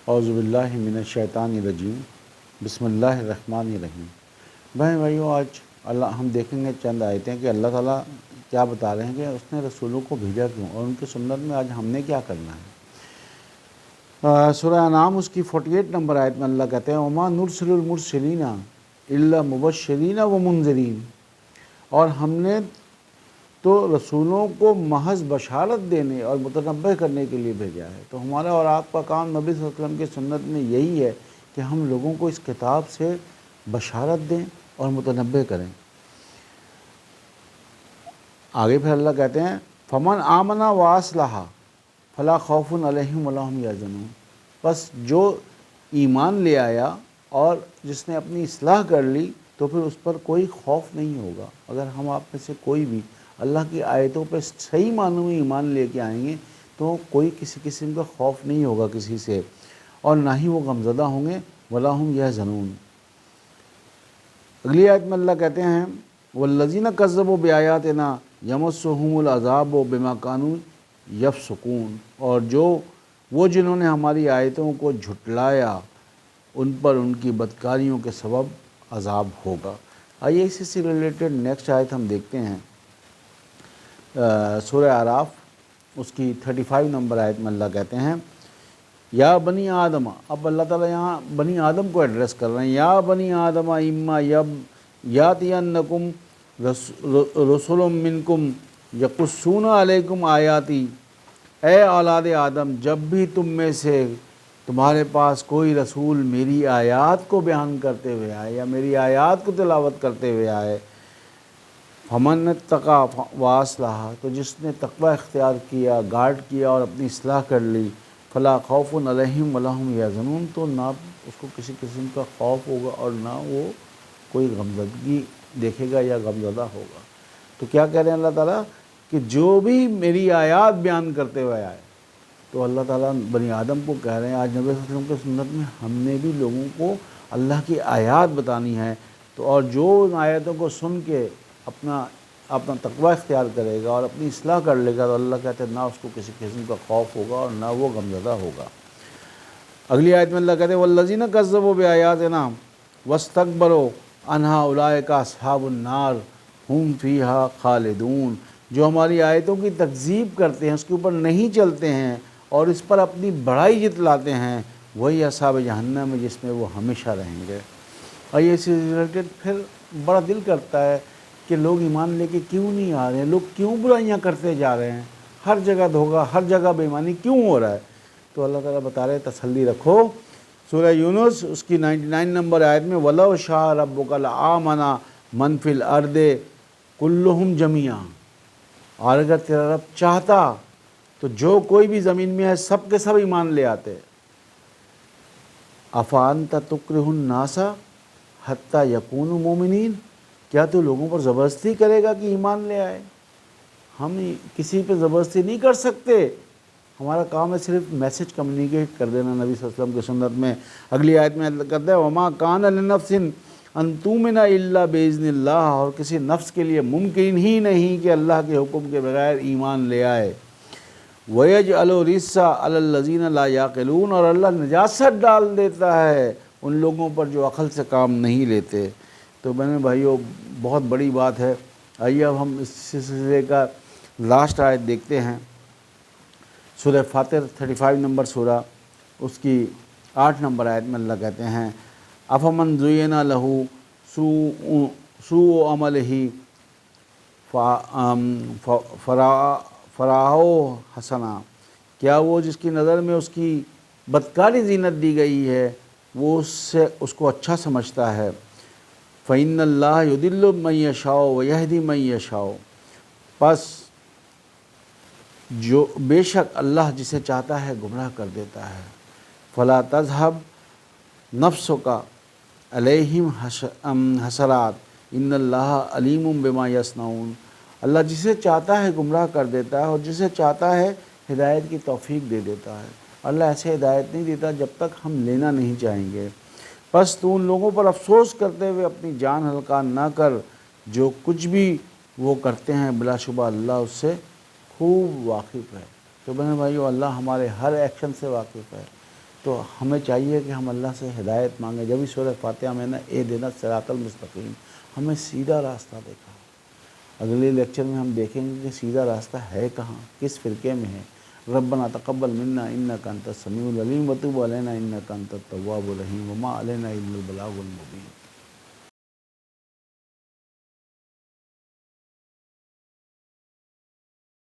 اعوذ باللہ من الشیطان الرجیم بسم اللہ الرحمن الرحیم۔ بھائیو آج ہم دیکھیں گے چند آیتیں کہ اللہ تعالیٰ کیا بتا رہے ہیں کہ اس نے رسولوں کو بھیجا کیوں اور ان کی سنت میں آج ہم نے کیا کرنا ہے۔ سورہ انعام اس کی 48 نمبر آیت میں اللہ کہتے ہیں وما نرسل المرسلین الا مبشرین و منذرین، اور ہم نے تو رسولوں کو محض بشارت دینے اور متنبہ کرنے کے لیے بھیجا ہے۔ تو ہمارا اور آپ کا کام نبی صلی اللہ علیہ وسلم کی سنت میں یہی ہے کہ ہم لوگوں کو اس کتاب سے بشارت دیں اور متنبہ کریں۔ آگے پھر اللہ کہتے ہیں فمن آمن واصلح فلا خوف علیہم ولا هم یحزنون، بس جو ایمان لے آیا اور جس نے اپنی اصلاح کر لی تو پھر اس پر کوئی خوف نہیں ہوگا۔ اگر ہم آپ میں سے کوئی بھی اللہ کی آیتوں پہ صحیح معنوں میں ایمان لے کے آئیں گے تو کوئی کسی قسم کا خوف نہیں ہوگا کسی سے، اور نہ ہی وہ غمزدہ ہوں گے ولا هم یحزنون۔ اگلی آیت میں اللہ کہتے ہیں والذین کذبوا بآیاتنا یمسهم العذاب بما كانوا یفسقون، اور وہ جنہوں نے ہماری آیتوں کو جھٹلایا ان پر ان کی بدکاریوں کے سبب عذاب ہوگا۔ آئیے اسی سے ریلیٹڈ نیکسٹ آیت ہم دیکھتے ہیں، سورہ اعراف اس کی 35 نمبر آیت میں اللہ کہتے ہیں یا بنی آدم، اب اللہ تعالیٰ یہاں بنی آدم کو ایڈریس کر رہے ہیں، یا بنی آدم اما یاتینکم رسول منکم یقصون علیکم آیاتی، اے اولاد آدم جب بھی تم میں سے تمہارے پاس کوئی رسول میری آیات کو بیان کرتے ہوئے آئے یا میری آیات کو تلاوت کرتے ہوئے آئے، فمن اتقی واصلح، تو جس نے تقوی اختیار کیا، گارڈ کیا اور اپنی اصلاح کر لی، فلا خوف علیہم ولا هم یحزنون، تو نہ اس کو کسی قسم کا خوف ہوگا اور نہ وہ کوئی غمزدگی دیکھے گا یا غمزدہ ہوگا۔ تو کیا کہہ رہے ہیں اللہ تعالیٰ کہ جو بھی میری آیات بیان کرتے ہوئے آئے، تو اللہ تعالیٰ بنی آدم کو کہہ رہے ہیں آج نبی صلی اللہ علیہ وسلم کی سنت میں ہم نے بھی لوگوں کو اللہ کی آیات بتانی ہے، تو اور جو ان آیتوں کو سن کے اپنا تقوی اختیار کرے گا اور اپنی اصلاح کر لے گا تو اللہ کہتے ہیں نہ اس کو کسی قسم کا خوف ہوگا اور نہ وہ غمزدہ ہوگا۔ اگلی آیت میں اللہ کہتے ہیں والذین کذبوا بآیاتنا واستکبروا عنہا اولئک اصحاب النار ہم فیہا خالدون، جو ہماری آیتوں کی تکذیب کرتے ہیں، اس کے اوپر نہیں چلتے ہیں اور اس پر اپنی بڑائی جتلاتے ہیں، وہی اصحاب جہنم ہے جس میں وہ ہمیشہ رہیں گے۔ اور یہ سے ریلیٹڈ پھر بڑا دل کرتا ہے کہ لوگ ایمان لے کے کیوں نہیں آ رہے ہیں، لوگ کیوں برائیاں کرتے جا رہے ہیں، ہر جگہ دھوکہ، ہر جگہ بے ایمانی کیوں ہو رہا ہے۔ تو اللہ تعالیٰ بتا رہے تسلی رکھو، سورہ یونس اس کی 99 نمبر آیت میں وَلَوْ شَاءَ رَبُّكَ لَآمَنَ مَنْ فِي الْأَرْضِ كُلُّهُمْ جَمِيعًا، اور اگر تیرا رب چاہتا تو جو کوئی بھی زمین میں ہے سب کے سب ایمان لے آتے۔ أَفَأَنْتَ تُكْرِهُ النَّاسَ حَتَّى يَكُونُوا مُؤْمِنِينَ، کیا تو لوگوں پر زبردستی کرے گا کہ ایمان لے آئے؟ ہم کسی پہ زبردستی نہیں کر سکتے، ہمارا کام ہے صرف میسج کمیونیکیٹ کر دینا نبی صلی اللہ علیہ وسلم کی سنت میں۔ اگلی آیت میں کہتا ہے وَمَا كَانَ لِنَفْسٍ أَن تُؤْمِنَ إِلَّا بِإِذْنِ اللَّهِ، اور کسی نفس کے لیے ممکن ہی نہیں کہ اللہ کے حکم کے بغیر ایمان لے آئے۔ وَيَجْعَلُ الرِّجْسَ عَلَى الَّذِينَ لَا يَعْقِلُونَ، اور اللہ نجاست ڈال دیتا ہے ان لوگوں پر جو عقل سے کام نہیں لیتے۔ تو میں نے بھائیو بہت بڑی بات ہے۔ آئیے اب ہم اس سلسلے کا لاسٹ آیت دیکھتے ہیں، سورہ فاطر 35 نمبر سورہ اس کی 8 نمبر آیت میں اللہ کہتے ہیں افمن زُیِّنَ لَهُ سُوءُ عَمَلِهِ فرآہ حسنا، کیا وہ جس کی نظر میں اس کی بدکاری زینت دی گئی ہے وہ اس کو اچھا سمجھتا ہے۔ فَإِنَّ اللَّهَ يُضِلُّ مَن يَشَاءُ وَيَهْدِي مَن يَشَاءُ، پس جو بے شک اللہ جسے چاہتا ہے گمراہ کر دیتا ہے۔ فَلَا تَذْهَبْ نَفْسُكَ عَلَيْهِمْ حَسَرَاتٍ إِنَّ اللَّهَ عَلِيمٌ بِمَا يَصْنَعُونَ، اللہ جسے چاہتا ہے گمراہ کر دیتا ہے اور جسے چاہتا ہے ہدایت کی توفیق دے دیتا ہے۔ اللہ ایسے ہدایت نہیں دیتا جب تک ہم لینا نہیں چاہیں گے۔ بس تو ان لوگوں پر افسوس کرتے ہوئے اپنی جان ہلکا نہ کر، جو کچھ بھی وہ کرتے ہیں بلا شبہ اللہ اس سے خوب واقف ہے۔ تو بہن بھائیو اللہ ہمارے ہر ایکشن سے واقف ہے، تو ہمیں چاہیے کہ ہم اللہ سے ہدایت مانگیں. جب بھی سورہ فاتحہ میں نا اہدنا الصراط المستقیم، ہمیں سیدھا راستہ دیکھا. اگلے لیکچر میں ہم دیکھیں گے کہ سیدھا راستہ ہے کہاں، کس فرقے میں ہے. ربنا تقبل منا انک انت السمیع العلیم وتب علینا انک انت التواب الرحیم وما علینا الا البلاغ المبین.